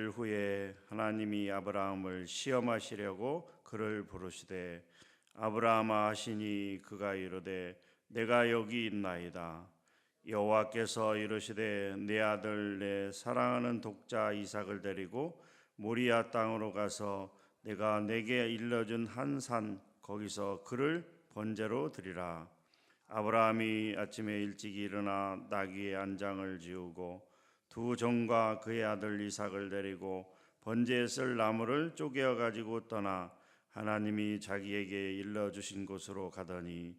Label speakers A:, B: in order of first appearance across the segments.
A: 일 후에 하나님이 아브라함을 시험하시려고 그를 부르시되 아브라함아 하시니 그가 이르되 내가 여기 있나이다. 여호와께서 이르시되 내 아들 내 사랑하는 독자 이삭을 데리고 모리아 땅으로 가서 내가 내게 일러준 한 산 거기서 그를 번제로 드리라. 아브라함이 아침에 일찍 일어나 나귀의 안장을 지우고 두 종과 그의 아들 이삭을 데리고 번제에 쓸 나무를 쪼개어 가지고 떠나 하나님이 자기에게 일러주신 곳으로 가더니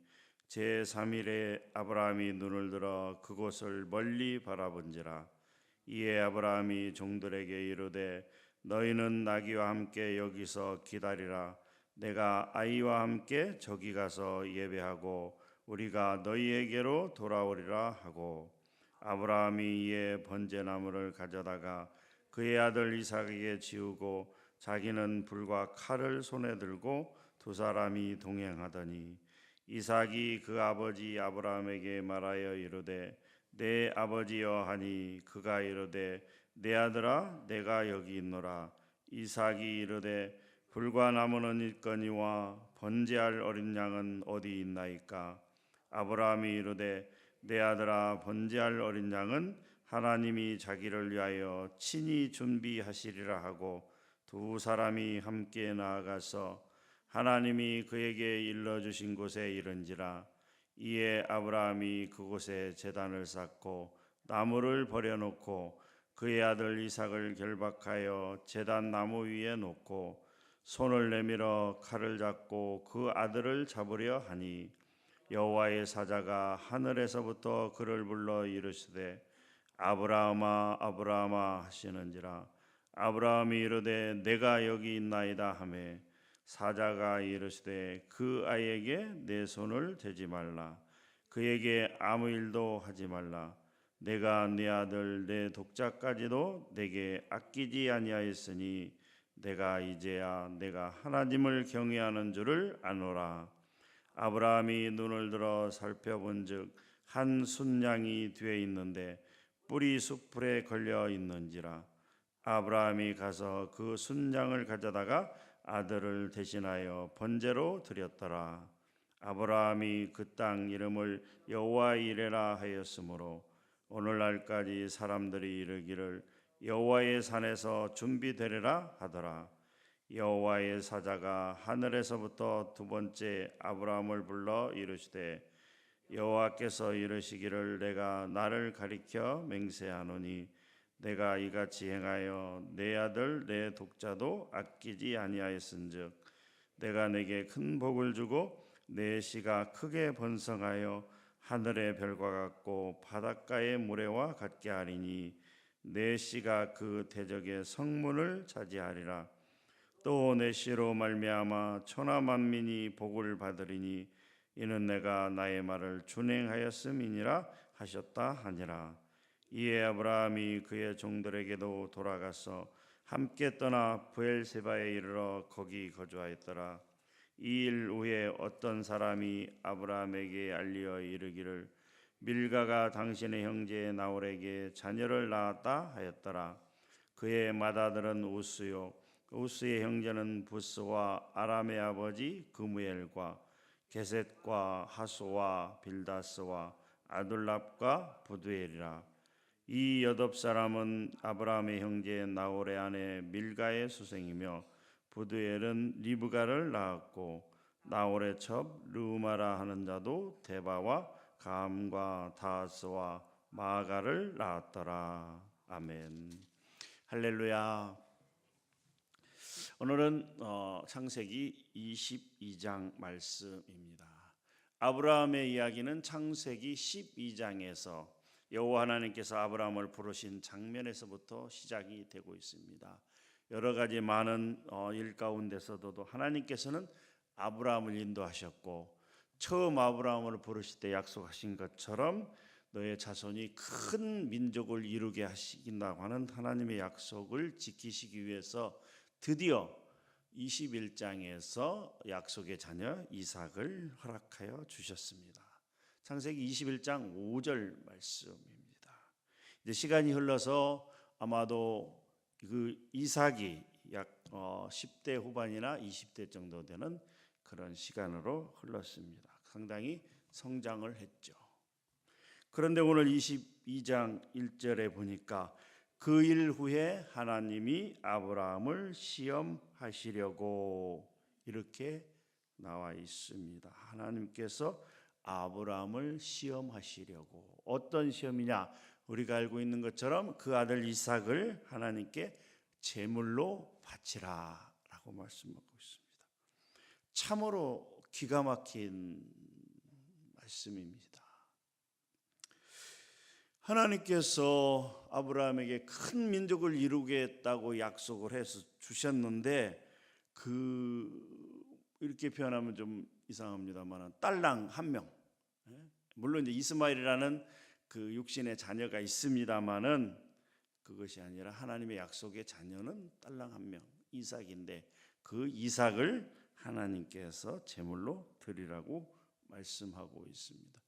A: 제3일에 아브라함이 눈을 들어 그곳을 멀리 바라본지라. 이에 아브라함이 종들에게 이르되 너희는 나귀와 함께 여기서 기다리라. 내가 아이와 함께 저기 가서 예배하고 우리가 너희에게로 돌아오리라 하고 아브라함이 이에 번제나무를 가져다가 그의 아들 이삭에게 지우고 자기는 불과 칼을 손에 들고 두 사람이 동행하더니 이삭이 그 아버지 아브라함에게 말하여 이르되 내 아버지여 하니 그가 이르되 내 아들아 내가 여기 있노라. 이삭이 이르되 불과 나무는 있거니와 번제할 어린 양은 어디 있나이까. 아브라함이 이르되 내 아들아 번제할 어린 양은 하나님이 자기를 위하여 친히 준비하시리라 하고 두 사람이 함께 나아가서 하나님이 그에게 일러주신 곳에 이른지라. 이에 아브라함이 그곳에 제단을 쌓고 나무를 버려놓고 그의 아들 이삭을 결박하여 제단 나무 위에 놓고 손을 내밀어 칼을 잡고 그 아들을 잡으려 하니 여호와의 사자가 하늘에서부터 그를 불러 이르시되 아브라함아 아브라함아 하시는지라. 아브라함이 이르되 내가 여기 있나이다 하매 사자가 이르시되 그 아이에게 내 손을 대지 말라. 그에게 아무 일도 하지 말라. 내가 네 아들 내 독자까지도 내게 아끼지 아니하였으니 내가 이제야 내가 하나님을 경외하는 줄을 아노라. 아브라함이 눈을 들어 살펴본즉 한 순양이 뒤에 있는데 뿔이 숯불에 걸려 있는지라. 아브라함이 가서 그 순양을 가져다가 아들을 대신하여 번제로 드렸더라. 아브라함이 그 땅 이름을 여호와 이레라 하였으므로 오늘날까지 사람들이 이르기를 여호와의 산에서 준비되리라 하더라. 여호와의 사자가 하늘에서부터 두 번째 아브라함을 불러 이르시되 여호와께서 이르시기를 내가 나를 가리켜 맹세하노니 내가 이같이 행하여 내 아들 내 독자도 아끼지 아니하였은즉 내가 내게 큰 복을 주고 내 씨가 크게 번성하여 하늘의 별과 같고 바닷가의 모래와 같게 하리니 내 씨가 그 대적의 성문을 차지하리라. 또 내 씨로 말미암아 천하 만민이 복을 받으리니 이는 내가 나의 말을 준행하였음이니라 하셨다 하니라. 이에 아브라함이 그의 종들에게도 돌아가서 함께 떠나 브엘세바에 이르러 거기 거주하였더라. 이 일 후에 어떤 사람이 아브라함에게 알리어 이르기를 밀가가 당신의 형제 나홀에게 자녀를 낳았다 하였더라. 그의 맏아들은 우스요 우스의 형제는 부스와 아람의 아버지 그무엘과 게셋과 하소와 빌다스와 아둘랍과 부두엘이라. 이 8사람은 아브라함의 형제 나홀의 아내 밀가의 수생이며 부두엘은 리브가를 낳았고 나홀의 첩 르우마라 하는 자도 데바와 감과 다스와 마가를 낳았더라. 아멘. 할렐루야. 오늘은 창세기 22장 말씀입니다. 아브라함의 이야기는 창세기 12장에서 여호와 하나님께서 아브라함을 부르신 장면에서부터 시작이 되고 있습니다. 여러 가지 많은 일 가운데서도 하나님께서는 아브라함을 인도하셨고 처음 아브라함을 부르실 때 약속하신 것처럼 너의 자손이 큰 민족을 이루게 하시긴다고 하는 하나님의 약속을 지키시기 위해서 드디어 21장에서 약속의 자녀 이삭을 허락하여 주셨습니다. 창세기 21장 5절 말씀입니다. 이제 시간이 흘러서 아마도 그 이삭이 약 10대 후반이나 20대 정도 되는 그런 시간으로 흘렀습니다. 상당히 성장을 했죠. 그런데 오늘 22장 1절에 보니까 그 일 후에 하나님이 아브라함을 시험하시려고 이렇게 나와 있습니다. 하나님께서 아브라함을 시험하시려고. 어떤 시험이냐? 우리가 알고 있는 것처럼 그 아들 이삭을 하나님께 제물로 바치라 라고 말씀하고 있습니다. 참으로 기가 막힌 말씀입니다. 하나님께서 아브라함에게 큰 민족을 이루겠다고 약속을 해서 주셨는데 이렇게 표현하면 좀 이상합니다만 딸랑 한 명, 물론 이제 이스마엘이라는 그 육신의 자녀가 있습니다만은 그것이 아니라 하나님의 약속의 자녀는 딸랑 한 명, 이삭인데 그 이삭을 하나님께서 제물로 드리라고 말씀하고 있습니다.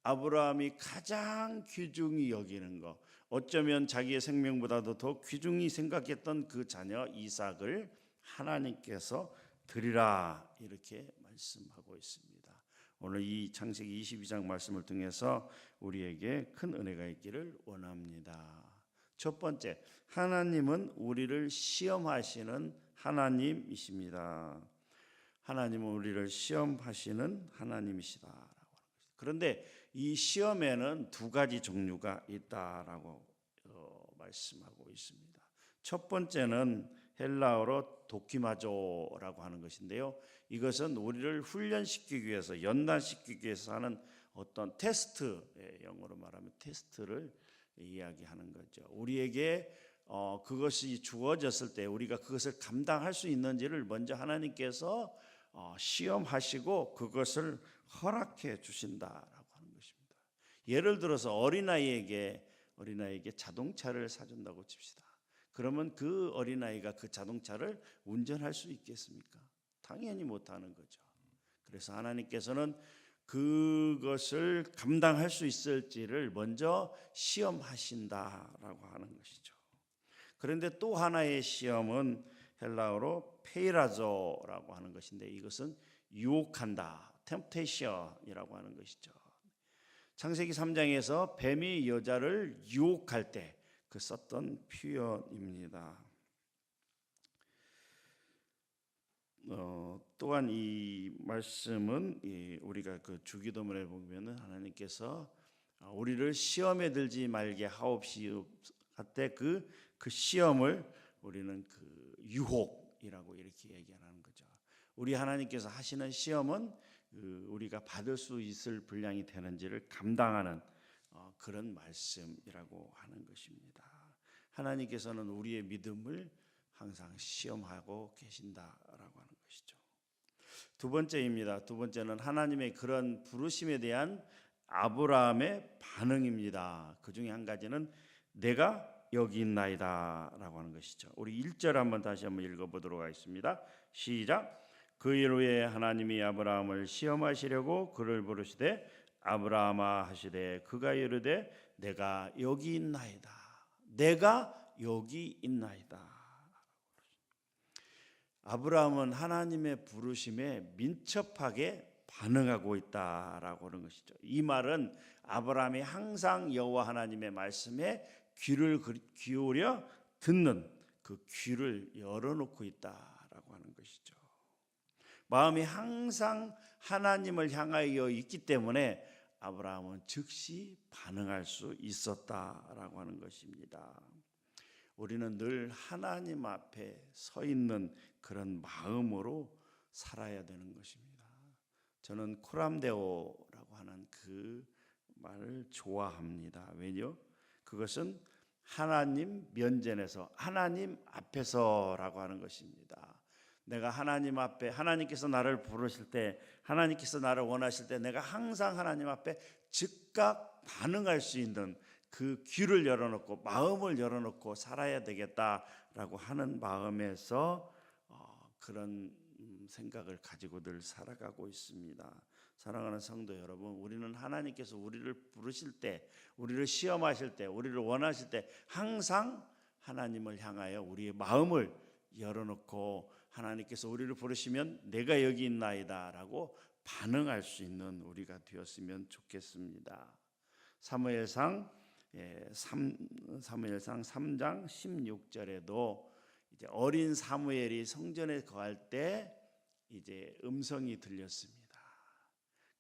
A: 아브라함이 가장 귀중히 여기는 것, 어쩌면 자기의 생명보다도 더 귀중히 생각했던 그 자녀 이삭을 하나님께서 드리라 이렇게 말씀하고 있습니다. 오늘 이 창세기 22장 말씀을 통해서 우리에게 큰 은혜가 있기를 원합니다. 첫 번째, 하나님은 우리를 시험하시는 하나님이십니다. 하나님은 우리를 시험하시는 하나님이시다. 그런데 이 시험에는 두 가지 종류가 있다라고 말씀하고 있습니다. 첫 번째는 헬라어로 도키마조라고 하는 것인데요. 이것은 우리를 훈련시키기 위해서, 연단시키기 위해서 하는 어떤 테스트, 영어로 말하면 테스트를 이야기하는 거죠. 우리에게 그것이 주어졌을 때 우리가 그것을 감당할 수 있는지를 먼저 하나님께서 시험하시고 그것을 허락해 주신다라고 하는 것입니다. 예를 들어서 어린아이에게 자동차를 사준다고 칩시다. 그러면 그 어린아이가 그 자동차를 운전할 수 있겠습니까? 당연히 못하는 거죠. 그래서 하나님께서는 그것을 감당할 수 있을지를 먼저 시험하신다라고 하는 것이죠. 그런데 또 하나의 시험은 헬라어로 페이라조라고 하는 것인데 이것은 유혹한다, 템프테이션이라고 하는 것이죠. 창세기 3장에서 뱀이 여자를 유혹할 때 그 썼던 표현입니다. 또한 이 말씀은 우리가 그 주기도문에 보면은 하나님께서 우리를 시험에 들지 말게 하옵시오 할 때 그 시험을 우리는 그 유혹이라고 이렇게 얘기하는 거죠. 우리 하나님께서 하시는 시험은 우리가 받을 수 있을 분량이 되는지를 감당하는 그런 말씀이라고 하는 것입니다. 하나님께서는 우리의 믿음을 항상 시험하고 계신다라고 하는 것이죠. 두 번째입니다. 두 번째는 하나님의 그런 부르심에 대한 아브라함의 반응입니다. 그 중에 한 가지는 내가 여기 있나이다라고 하는 것이죠. 우리 1절 다시 한번 읽어보도록 하겠습니다. 시작. 그 일 후에 하나님이 아브라함을 시험하시려고 그를 부르시되 아브라함아 하시되 그가 이르되 내가 여기 있나이다. 내가 여기 있나이다. 아브라함은 하나님의 부르심에 민첩하게 반응하고 있다라고 하는 것이죠. 이 말은 아브라함이 항상 여호와 하나님의 말씀에 귀를 기울여 듣는 그 귀를 열어놓고 있다라고 하는 것이죠. 마음이 항상 하나님을 향하여 있기 때문에 아브라함은 즉시 반응할 수 있었다라고 하는 것입니다. 우리는 늘 하나님 앞에 서 있는 그런 마음으로 살아야 되는 것입니다. 저는 코람데오라고 하는 그 말을 좋아합니다. 왜요? 그것은 하나님 면전에서, 하나님 앞에서라고 하는 것입니다. 내가 하나님 앞에, 하나님께서 나를 부르실 때, 하나님께서 나를 원하실 때 내가 항상 하나님 앞에 즉각 반응할 수 있는 그 귀를 열어놓고 마음을 열어놓고 살아야 되겠다라고 하는 마음에서 그런 생각을 가지고 늘 살아가고 있습니다. 사랑하는 성도 여러분, 우리는 하나님께서 우리를 부르실 때, 우리를 시험하실 때, 우리를 원하실 때 항상 하나님을 향하여 우리의 마음을 열어놓고 하나님께서 우리를 부르시면 내가 여기 있나이다 라고 반응할 수 있는 우리가 되었으면 좋겠습니다. 사무엘상 3장 16절에도 이제 어린 사무엘이 성전에 거할 때 이제 음성이 들렸습니다.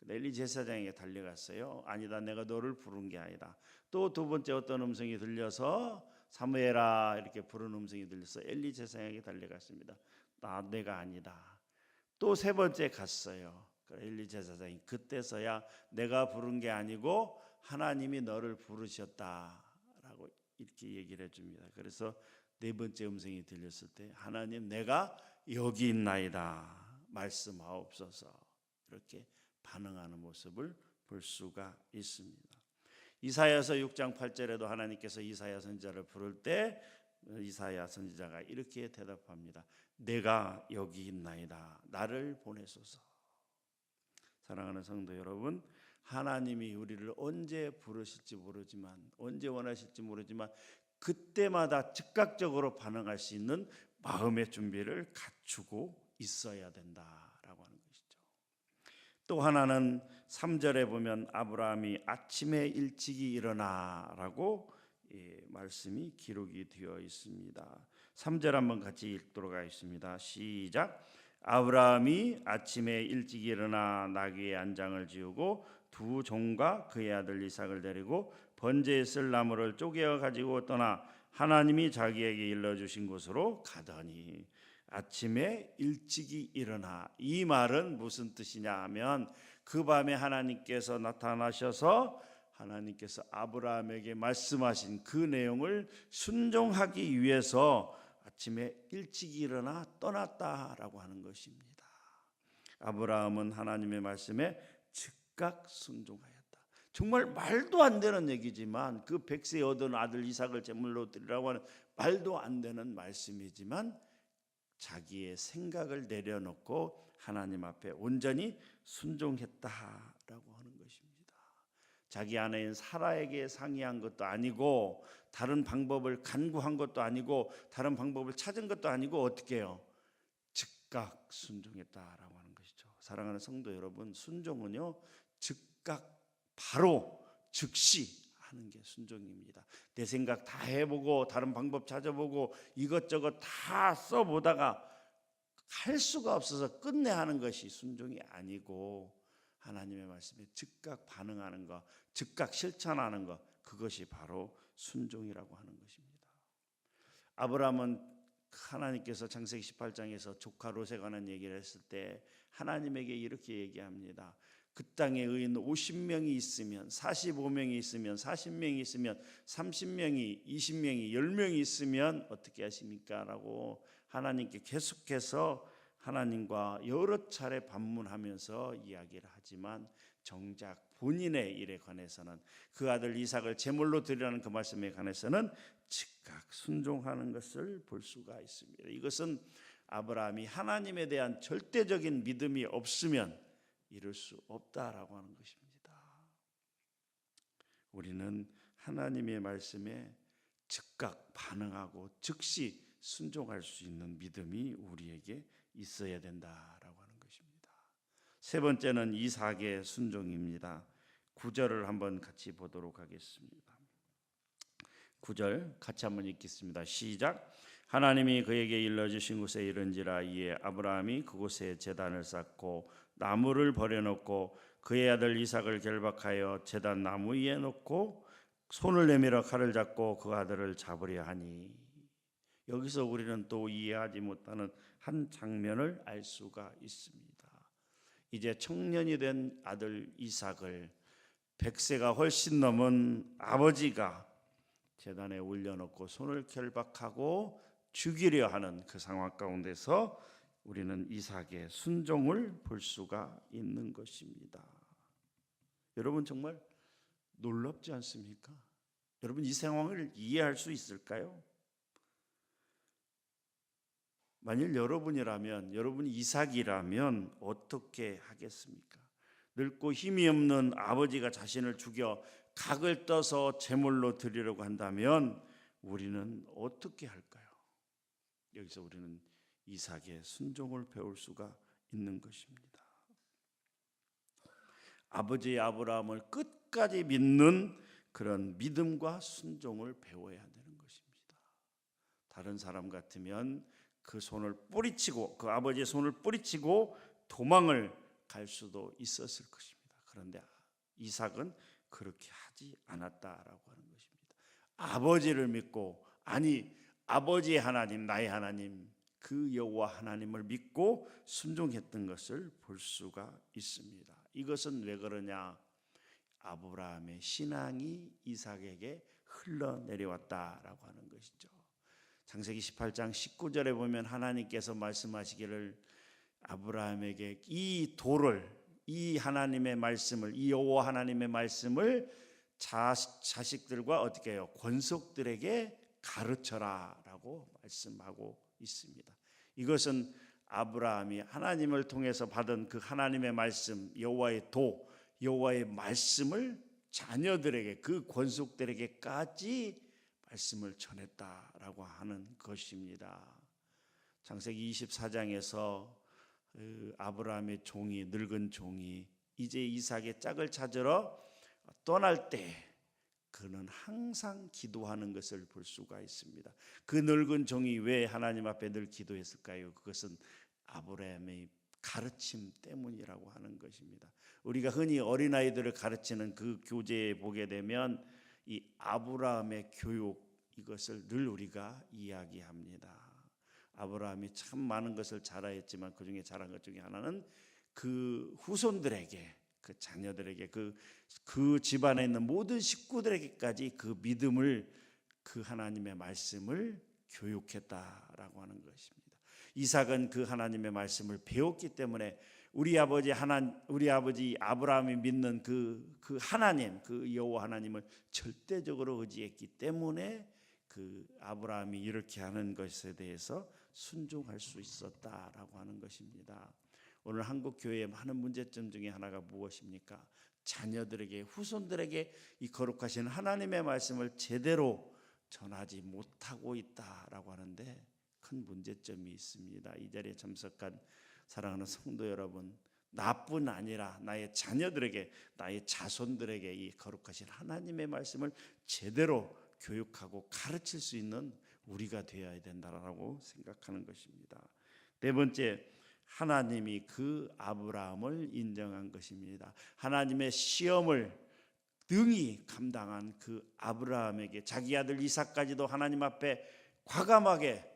A: 엘리 제사장에게 달려갔어요. 아니다, 내가 너를 부른 게 아니다. 또 두 번째 어떤 음성이 들려서 사무엘아 이렇게 부르는 음성이 들려서 엘리 제사장에게 달려갔습니다. 내가 아니다. 또 세 번째 갔어요. 엘리 제사장이 그때서야 내가 부른 게 아니고 하나님이 너를 부르셨다라고 이렇게 얘기를 해줍니다. 그래서 네 번째 음성이 들렸을 때 하나님 내가 여기 있나이다 말씀하옵소서 이렇게 반응하는 모습을 볼 수가 있습니다. 이사야서 6장 8절에도 하나님께서 이사야 선지자를 부를 때 이사야 선지자가 이렇게 대답합니다. 내가 여기 있나이다. 나를 보내소서. 사랑하는 성도 여러분, 하나님이 우리를 언제 부르실지 모르지만 언제 원하실지 모르지만 그때마다 즉각적으로 반응할 수 있는 마음의 준비를 갖추고 있어야 된다라고 하는 것이죠. 또 하나는 3절에 보면 아브라함이 아침에 일찍이 일어나라고 말씀이 기록이 되어 있습니다. 3절 한번 같이 읽도록 하겠습니다. 시작. 아브라함이 아침에 일찍 일어나 나귀의 안장을 지우고 두 종과 그의 아들 이삭을 데리고 번제에 쓸 나무를 쪼개어 가지고 떠나 하나님이 자기에게 일러주신 곳으로 가더니. 아침에 일찍이 일어나, 이 말은 무슨 뜻이냐 하면 그 밤에 하나님께서 나타나셔서 하나님께서 아브라함에게 말씀하신 그 내용을 순종하기 위해서 아침에 일찍 일어나 떠났다라고 하는 것입니다. 아브라함은 하나님의 말씀에 즉각 순종하였다. 정말 말도 안 되는 얘기지만 그 100세 얻은 아들 이삭을 제물로 드리라고 하는 말도 안 되는 말씀이지만 자기의 생각을 내려놓고 하나님 앞에 온전히 순종했다라고 하는 것입니다. 자기 아내인 사라에게 상의한 것도 아니고 다른 방법을 간구한 것도 아니고 다른 방법을 찾은 것도 아니고 어떻게 해요? 즉각 순종했다라고 하는 것이죠. 사랑하는 성도 여러분, 순종은요 즉각 바로 즉시 하는 게 순종입니다. 내 생각 다 해보고 다른 방법 찾아보고 이것저것 다 써보다가 할 수가 없어서 끝내 하는 것이 순종이 아니고 하나님의 말씀에 즉각 반응하는 것, 즉각 실천하는 것, 그것이 바로 순종이라고 하는 것입니다. 아브라함은 하나님께서 창세기 18장에서 조카 롯에 관한 얘기를 했을 때 하나님에게 이렇게 얘기합니다. 그 땅에 의인 50명이 있으면 45명이 있으면 40명이 있으면 30명이 20명이 10명이 있으면 어떻게 하십니까? 라고 하나님께 계속해서 하나님과 여러 차례 반문하면서 이야기를 하지만 정작 본인의 일에 관해서는 그 아들 이삭을 제물로 드리라는 그 말씀에 관해서는 즉각 순종하는 것을 볼 수가 있습니다. 이것은 아브라함이 하나님에 대한 절대적인 믿음이 없으면 이룰 수 없다라고 하는 것입니다. 우리는 하나님의 말씀에 즉각 반응하고 즉시 순종할 수 있는 믿음이 우리에게 있어야 된다라고 하는 것입니다. 세 번째는 이삭의 순종입니다. 9절을 한번 같이 보도록 하겠습니다. 9절 같이 한번 읽겠습니다. 시작. 하나님이 그에게 일러주신 곳에 이른지라 이에 아브라함이 그곳에 제단을 쌓고 나무를 버려놓고 그의 아들 이삭을 결박하여 제단 나무 위에 놓고 손을 내밀어 칼을 잡고 그 아들을 잡으려 하니. 여기서 우리는 또 이해하지 못하는 한 장면을 알 수가 있습니다. 이제 청년이 된 아들 이삭을 100세가 훨씬 넘은 아버지가 제단에 올려놓고 손을 결박하고 죽이려 하는 그 상황 가운데서 우리는 이삭의 순종을 볼 수가 있는 것입니다. 여러분 정말 놀랍지 않습니까? 여러분 이 상황을 이해할 수 있을까요? 만일 여러분이라면, 여러분이 이삭이라면 어떻게 하겠습니까? 늙고 힘이 없는 아버지가 자신을 죽여 각을 떠서 제물로 드리려고 한다면 우리는 어떻게 할까요? 여기서 우리는 이삭의 순종을 배울 수가 있는 것입니다. 아버지 아브라함을 끝까지 믿는 그런 믿음과 순종을 배워야 되는 것입니다. 다른 사람 같으면 그 손을 뿌리치고, 그 아버지의 손을 뿌리치고 도망을 갈 수도 있었을 것입니다. 그런데 이삭은 그렇게 하지 않았다라고 하는 것입니다. 아버지를 믿고, 아니 아버지의 하나님, 나의 하나님, 그 여호와 하나님을 믿고 순종했던 것을 볼 수가 있습니다. 이것은 왜 그러냐? 아브라함의 신앙이 이삭에게 흘러내려왔다라고 하는 것이죠. 창세기 18장 19절에 보면 하나님께서 말씀하시기를 아브라함에게 이 돌을, 이 하나님의 말씀을, 이 여호와 하나님의 말씀을 자식들과 어떻게 해요? 권속들에게 가르쳐라라고 말씀하고 있습니다. 이것은 아브라함이 하나님을 통해서 받은 그 하나님의 말씀, 여호와의 도, 여호와의 말씀을 자녀들에게, 그 권속들에게까지 말씀을 전했다라고 하는 것입니다. 창세기 24장에서 아브라함의 종이, 늙은 종이 이제 이삭의 짝을 찾으러 떠날 때 그는 항상 기도하는 것을 볼 수가 있습니다. 그 늙은 종이 왜 하나님 앞에 늘 기도했을까요? 그것은 아브라함의 가르침 때문이라고 하는 것입니다. 우리가 흔히 어린아이들을 가르치는 그 교재에 보게 되면 이 아브라함의 교육, 이것을 늘 우리가 이야기합니다. 아브라함이 참 많은 것을 잘하였지만 그 중에 잘한 것 중에 하나는 그 후손들에게, 그 자녀들에게, 그 집안에 있는 모든 식구들에게까지 그 믿음을, 그 하나님의 말씀을 교육했다라고 하는 것입니다. 이삭은 그 하나님의 말씀을 배웠기 때문에 우리 아버지 아브라함이 믿는 그 하나님, 그 여호와 하나님을 절대적으로 의지했기 때문에 그 아브라함이 이렇게 하는 것에 대해서 순종할 수 있었다라고 하는 것입니다. 오늘 한국 교회의 많은 문제점 중에 하나가 무엇입니까? 자녀들에게, 후손들에게 이 거룩하신 하나님의 말씀을 제대로 전하지 못하고 있다라고 하는데 큰 문제점이 있습니다. 이 자리에 참석한 사랑하는 성도 여러분, 나뿐 아니라 나의 자녀들에게, 나의 자손들에게 이 거룩하신 하나님의 말씀을 제대로 교육하고 가르칠 수 있는 우리가 되어야 된다라고 생각하는 것입니다. 네 번째, 하나님이 그 아브라함을 인정한 것입니다. 하나님의 시험을 능히 감당한 그 아브라함에게 자기 아들 이삭까지도 하나님 앞에 과감하게,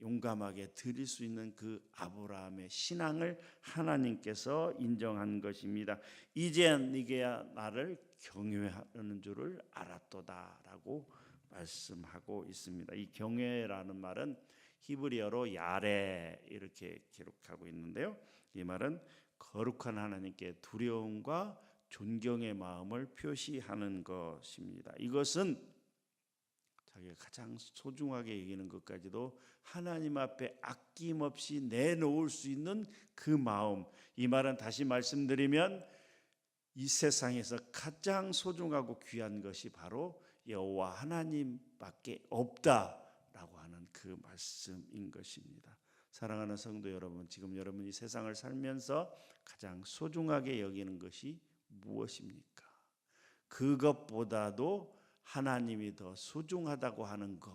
A: 용감하게 드릴 수 있는 그 아브라함의 신앙을 하나님께서 인정한 것입니다. 이제 네가 나를 경외하는 줄을 알았도다라고 말씀하고 있습니다. 이 경외라는 말은 히브리어로 야레 이렇게 기록하고 있는데요. 이 말은 거룩한 하나님께 두려움과 존경의 마음을 표시하는 것입니다. 이것은 자기가 가장 소중하게 여기는 것까지도 하나님 앞에 아낌없이 내놓을 수 있는 그 마음, 이 말은 다시 말씀드리면 이 세상에서 가장 소중하고 귀한 것이 바로 여호와 하나님밖에 없다라고 하는 그 말씀인 것입니다. 사랑하는 성도 여러분, 지금 여러분이 세상을 살면서 가장 소중하게 여기는 것이 무엇입니까? 그것보다도 하나님이 더 소중하다고 하는 것,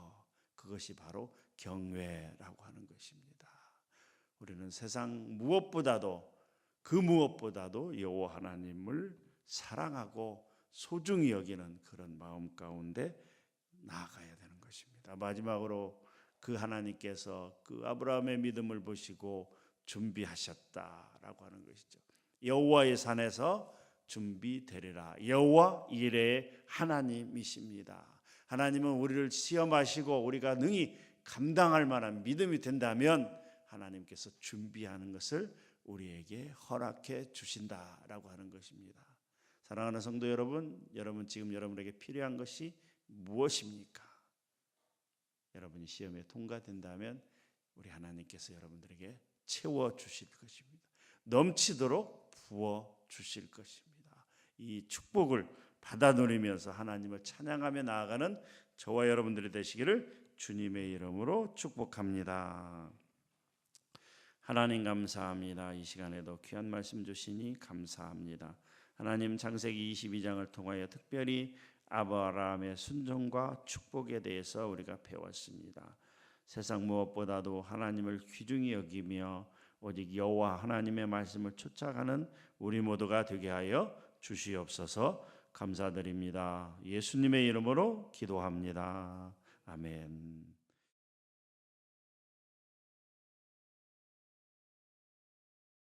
A: 그것이 바로 경외라고 하는 것입니다. 우리는 세상 무엇보다도, 그 무엇보다도 여호와 하나님을 사랑하고 소중히 여기는 그런 마음 가운데 나아가야 되는 것입니다. 마지막으로 그 하나님께서 그 아브라함의 믿음을 보시고 준비하셨다라고 하는 것이죠. 여호와의 산에서 준비되리라. 여호와 이레의 하나님이십니다. 하나님은 우리를 시험하시고 우리가 능히 감당할 만한 믿음이 된다면 하나님께서 준비하는 것을 우리에게 허락해 주신다라고 하는 것입니다. 사랑하는 성도 여러분, 지금 여러분에게 필요한 것이 무엇입니까? 여러분이 시험에 통과된다면 우리 하나님께서 여러분들에게 채워 주실 것입니다. 넘치도록 부어 주실 것입니다. 이 축복을 받아 누리면서 하나님을 찬양하며 나아가는 저와 여러분들이 되시기를 주님의 이름으로 축복합니다. 하나님 감사합니다. 이 시간에도 귀한 말씀 주시니 감사합니다. 하나님, 창세기 22장을 통하여 특별히 아브라함의 순종과 축복에 대해서 우리가 배웠습니다. 세상 무엇보다도 하나님을 귀중히 여기며 오직 여호와 하나님의 말씀을 쫓아가는 우리 모두가 되게 하여 주시옵소서. 감사드립니다. 예수님의 이름으로 기도합니다. 아멘.